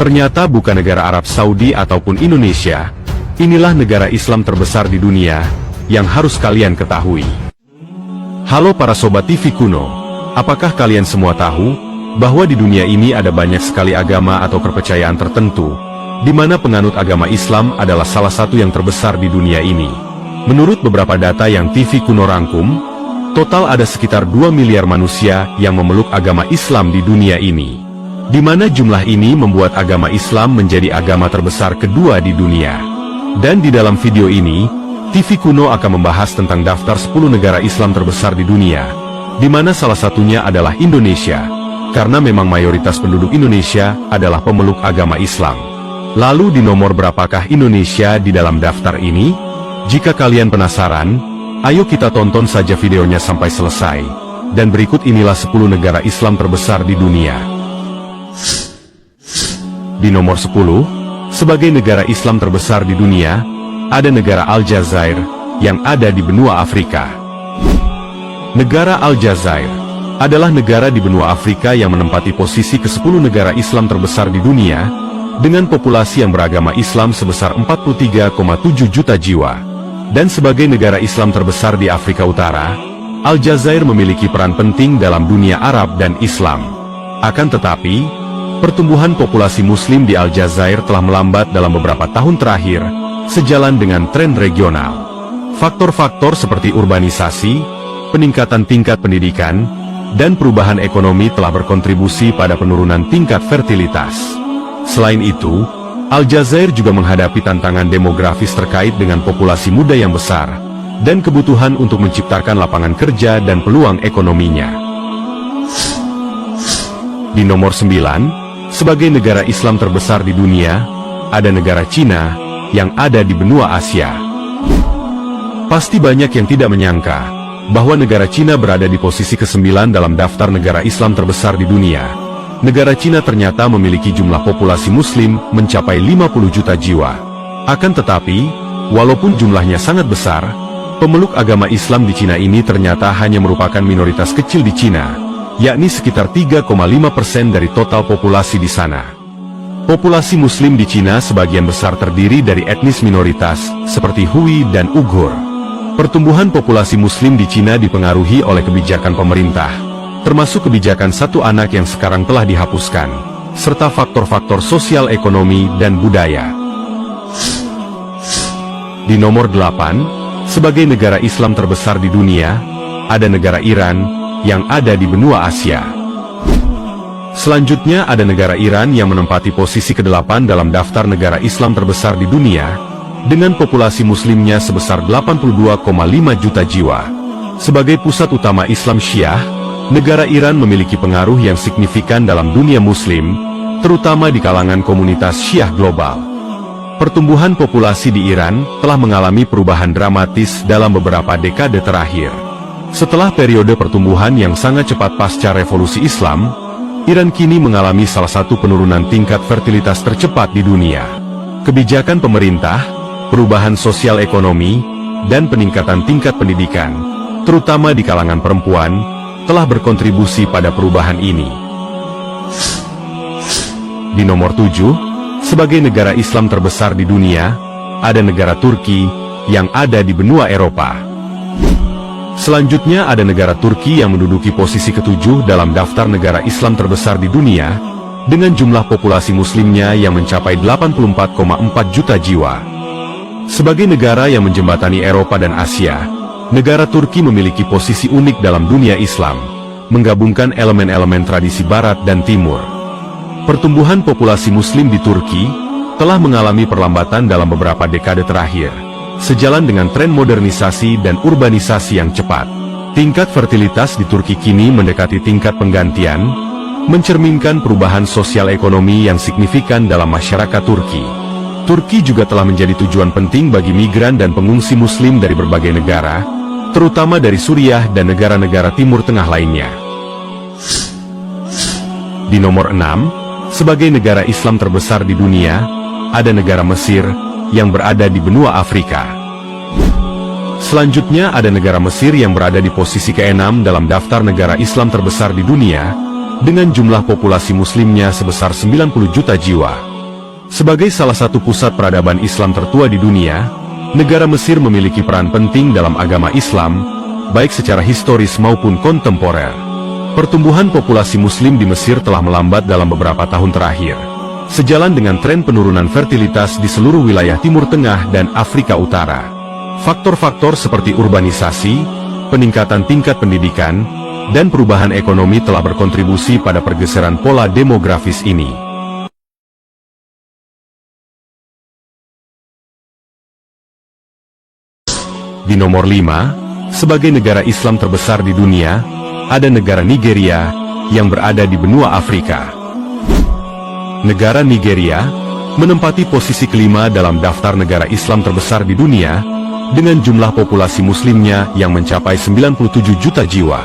Ternyata bukan negara Arab Saudi ataupun Indonesia, inilah negara Islam terbesar di dunia, yang harus kalian ketahui. Halo para Sobat TV Kuno, apakah kalian semua tahu, bahwa di dunia ini ada banyak sekali agama atau kepercayaan tertentu, di mana penganut agama Islam adalah salah satu yang terbesar di dunia ini. Menurut beberapa data yang TV Kuno rangkum, total ada sekitar 2 miliar manusia yang memeluk agama Islam di dunia ini, di mana jumlah ini membuat agama Islam menjadi agama terbesar kedua di dunia. Dan di dalam video ini, TV Kuno akan membahas tentang daftar 10 negara Islam terbesar di dunia, di mana salah satunya adalah Indonesia, karena memang mayoritas penduduk Indonesia adalah pemeluk agama Islam. Lalu di nomor berapakah Indonesia di dalam daftar ini? Jika kalian penasaran, ayo kita tonton saja videonya sampai selesai. Dan berikut inilah 10 negara Islam terbesar di dunia. Di nomor 10, sebagai negara Islam terbesar di dunia, ada negara Aljazair, yang ada di benua Afrika. Negara Aljazair adalah negara di benua Afrika yang menempati posisi ke-10 negara Islam terbesar di dunia, dengan populasi yang beragama Islam sebesar 43,7 juta jiwa. Dan sebagai negara Islam terbesar di Afrika Utara, Aljazair memiliki peran penting dalam dunia Arab dan Islam. Akan tetapi, pertumbuhan populasi Muslim di Aljazair telah melambat dalam beberapa tahun terakhir, sejalan dengan tren regional. Faktor-faktor seperti urbanisasi, peningkatan tingkat pendidikan, dan perubahan ekonomi telah berkontribusi pada penurunan tingkat fertilitas. Selain itu, Aljazair juga menghadapi tantangan demografis terkait dengan populasi muda yang besar, dan kebutuhan untuk menciptakan lapangan kerja dan peluang ekonominya. Di nomor 9, sebagai negara Islam terbesar di dunia, ada negara Cina, yang ada di benua Asia. Pasti banyak yang tidak menyangka, bahwa negara Cina berada di posisi ke-9 dalam daftar negara Islam terbesar di dunia. Negara Cina ternyata memiliki jumlah populasi Muslim mencapai 50 juta jiwa. Akan tetapi, walaupun jumlahnya sangat besar, pemeluk agama Islam di Cina ini ternyata hanya merupakan minoritas kecil di Cina, yakni sekitar 3,5% dari total populasi di sana. Populasi Muslim di Cina sebagian besar terdiri dari etnis minoritas, seperti Hui dan Uighur. Pertumbuhan populasi Muslim di Cina dipengaruhi oleh kebijakan pemerintah, termasuk kebijakan satu anak yang sekarang telah dihapuskan, serta faktor-faktor sosial ekonomi dan budaya. Di nomor 8, sebagai negara Islam terbesar di dunia, ada negara Iran, yang ada di benua Asia. Selanjutnya ada negara Iran yang menempati posisi ke-8 dalam daftar negara Islam terbesar di dunia, dengan populasi muslimnya sebesar 82,5 juta jiwa. Sebagai pusat utama Islam Syiah, negara Iran memiliki pengaruh yang signifikan dalam dunia Muslim, terutama di kalangan komunitas Syiah global. Pertumbuhan populasi di Iran telah mengalami perubahan dramatis dalam beberapa dekade terakhir. Setelah periode pertumbuhan yang sangat cepat pasca revolusi Islam, Iran kini mengalami salah satu penurunan tingkat fertilitas tercepat di dunia. Kebijakan pemerintah, perubahan sosial ekonomi, dan peningkatan tingkat pendidikan, terutama di kalangan perempuan, telah berkontribusi pada perubahan ini. Di nomor 7, sebagai negara Islam terbesar di dunia, ada negara Turki, yang ada di benua Eropa. Selanjutnya ada negara Turki yang menduduki posisi ke-7 dalam daftar negara Islam terbesar di dunia, dengan jumlah populasi muslimnya yang mencapai 84,4 juta jiwa. Sebagai negara yang menjembatani Eropa dan Asia, negara Turki memiliki posisi unik dalam dunia Islam, menggabungkan elemen-elemen tradisi Barat dan Timur. Pertumbuhan populasi Muslim di Turki telah mengalami perlambatan dalam beberapa dekade terakhir, sejalan dengan tren modernisasi dan urbanisasi yang cepat. Tingkat fertilitas di Turki kini mendekati tingkat penggantian, mencerminkan perubahan sosial ekonomi yang signifikan dalam masyarakat Turki. Turki juga telah menjadi tujuan penting bagi migran dan pengungsi Muslim dari berbagai negara, terutama dari Suriah dan negara-negara Timur Tengah lainnya. Di nomor 6, sebagai negara Islam terbesar di dunia, ada negara Mesir, yang berada di benua Afrika. Selanjutnya ada negara Mesir yang berada di posisi ke-6 dalam daftar negara Islam terbesar di dunia, dengan jumlah populasi muslimnya sebesar 90 juta jiwa. Sebagai salah satu pusat peradaban Islam tertua di dunia, negara Mesir memiliki peran penting dalam agama Islam, baik secara historis maupun kontemporer. Pertumbuhan populasi Muslim di Mesir telah melambat dalam beberapa tahun terakhir, sejalan dengan tren penurunan fertilitas di seluruh wilayah Timur Tengah dan Afrika Utara. Faktor-faktor seperti urbanisasi, peningkatan tingkat pendidikan, dan perubahan ekonomi telah berkontribusi pada pergeseran pola demografis ini. Di nomor 5, sebagai negara Islam terbesar di dunia, ada negara Nigeria, yang berada di benua Afrika. Negara Nigeria menempati posisi kelima dalam daftar negara Islam terbesar di dunia, dengan jumlah populasi muslimnya yang mencapai 97 juta jiwa.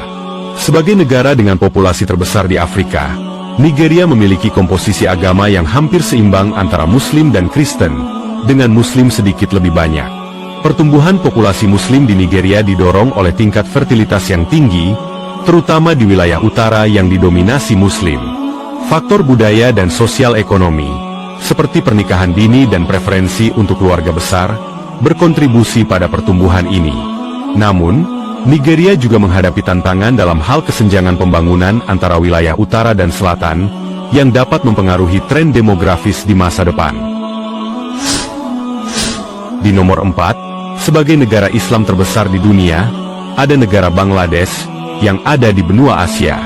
Sebagai negara dengan populasi terbesar di Afrika, Nigeria memiliki komposisi agama yang hampir seimbang antara Muslim dan Kristen, dengan Muslim sedikit lebih banyak. Pertumbuhan populasi Muslim di Nigeria didorong oleh tingkat fertilitas yang tinggi, terutama di wilayah utara yang didominasi Muslim. Faktor budaya dan sosial ekonomi, seperti pernikahan dini dan preferensi untuk keluarga besar, berkontribusi pada pertumbuhan ini. Namun, Nigeria juga menghadapi tantangan dalam hal kesenjangan pembangunan antara wilayah utara dan selatan, yang dapat mempengaruhi tren demografis di masa depan. Di nomor 4, sebagai negara Islam terbesar di dunia, ada negara Bangladesh, yang ada di benua Asia.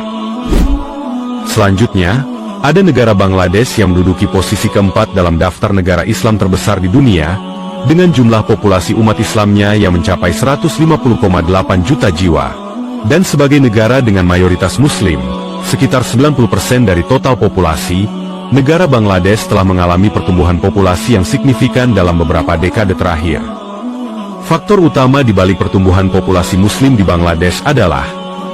Selanjutnya, ada negara Bangladesh yang menduduki posisi keempat dalam daftar negara Islam terbesar di dunia, dengan jumlah populasi umat Islamnya yang mencapai 150,8 juta jiwa. Dan sebagai negara dengan mayoritas Muslim, sekitar 90% dari total populasi, negara Bangladesh telah mengalami pertumbuhan populasi yang signifikan dalam beberapa dekade terakhir. Faktor utama di balik pertumbuhan populasi Muslim di Bangladesh adalah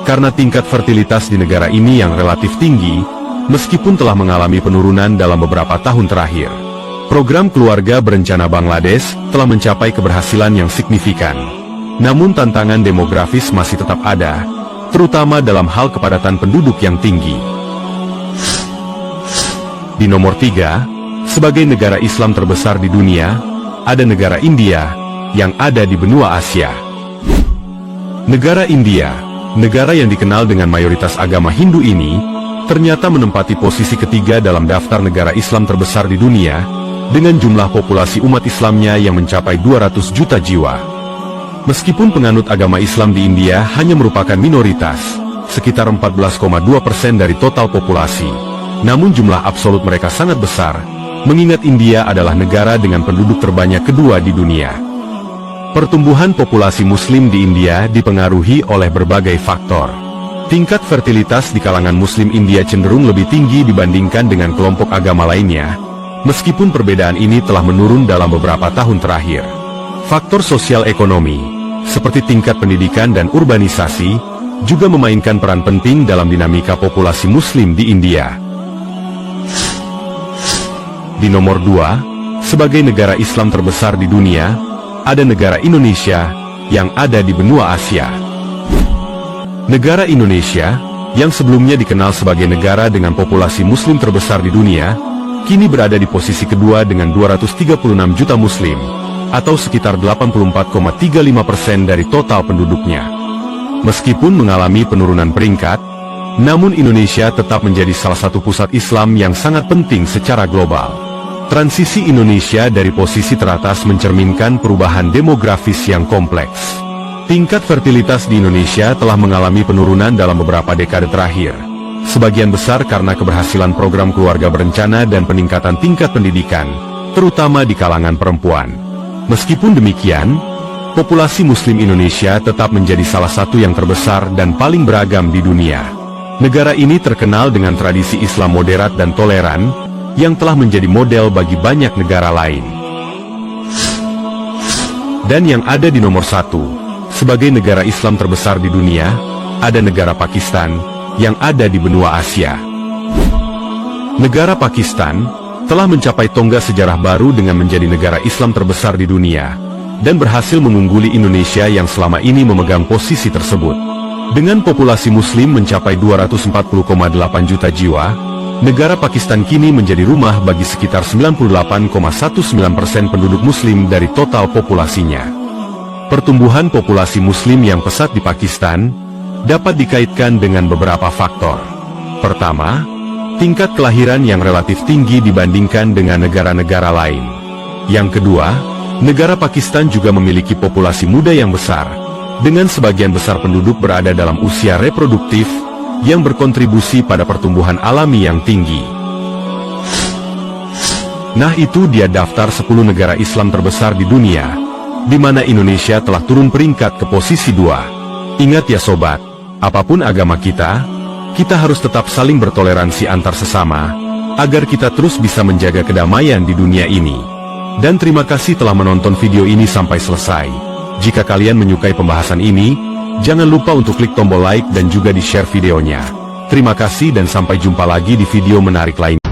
karena tingkat fertilitas di negara ini yang relatif tinggi, meskipun telah mengalami penurunan dalam beberapa tahun terakhir. Program keluarga berencana Bangladesh telah mencapai keberhasilan yang signifikan. Namun tantangan demografis masih tetap ada, terutama dalam hal kepadatan penduduk yang tinggi. Di nomor 3, sebagai negara Islam terbesar di dunia, ada negara India, yang ada di benua Asia. Negara India, negara yang dikenal dengan mayoritas agama Hindu ini, ternyata menempati posisi ketiga dalam daftar negara Islam terbesar di dunia, dengan jumlah populasi umat Islamnya yang mencapai 200 juta jiwa. Meskipun penganut agama Islam di India hanya merupakan minoritas, sekitar 14,2% dari total populasi, namun jumlah absolut mereka sangat besar, mengingat India adalah negara dengan penduduk terbanyak kedua di dunia. Pertumbuhan populasi Muslim di India dipengaruhi oleh berbagai faktor. Tingkat fertilitas di kalangan Muslim India cenderung lebih tinggi dibandingkan dengan kelompok agama lainnya, meskipun perbedaan ini telah menurun dalam beberapa tahun terakhir. Faktor sosial ekonomi, seperti tingkat pendidikan dan urbanisasi, juga memainkan peran penting dalam dinamika populasi Muslim di India. Di nomor 2, sebagai negara Islam terbesar di dunia, ada negara Indonesia, yang ada di benua Asia. Negara Indonesia, yang sebelumnya dikenal sebagai negara dengan populasi Muslim terbesar di dunia, kini berada di posisi kedua dengan 236 juta Muslim, atau sekitar 84,35% dari total penduduknya. Meskipun mengalami penurunan peringkat, namun Indonesia tetap menjadi salah satu pusat Islam yang sangat penting secara global. Transisi Indonesia dari posisi teratas mencerminkan perubahan demografis yang kompleks. Tingkat fertilitas di Indonesia telah mengalami penurunan dalam beberapa dekade terakhir, sebagian besar karena keberhasilan program keluarga berencana dan peningkatan tingkat pendidikan, terutama di kalangan perempuan. Meskipun demikian, populasi Muslim Indonesia tetap menjadi salah satu yang terbesar dan paling beragam di dunia. Negara ini terkenal dengan tradisi Islam moderat dan toleran, yang telah menjadi model bagi banyak negara lain. Dan yang ada di nomor 1, sebagai negara Islam terbesar di dunia, ada negara Pakistan, yang ada di benua Asia. Negara Pakistan telah mencapai tonggak sejarah baru dengan menjadi negara Islam terbesar di dunia, dan berhasil mengungguli Indonesia yang selama ini memegang posisi tersebut. Dengan populasi Muslim mencapai 240,8 juta jiwa, negara Pakistan kini menjadi rumah bagi sekitar 98,19% penduduk Muslim dari total populasinya. Pertumbuhan populasi Muslim yang pesat di Pakistan dapat dikaitkan dengan beberapa faktor. Pertama, tingkat kelahiran yang relatif tinggi dibandingkan dengan negara-negara lain. Yang kedua, negara Pakistan juga memiliki populasi muda yang besar, dengan sebagian besar penduduk berada dalam usia reproduktif, yang berkontribusi pada pertumbuhan alami yang tinggi. Nah, itu dia daftar 10 negara Islam terbesar di dunia, di mana Indonesia telah turun peringkat ke posisi 2. Ingat ya sobat, apapun agama kita harus tetap saling bertoleransi antar sesama, agar kita terus bisa menjaga kedamaian di dunia ini. Dan terima kasih telah menonton video ini sampai selesai. Jika kalian menyukai pembahasan ini, jangan lupa untuk klik tombol like dan juga di-share videonya. Terima kasih dan sampai jumpa lagi di video menarik lainnya.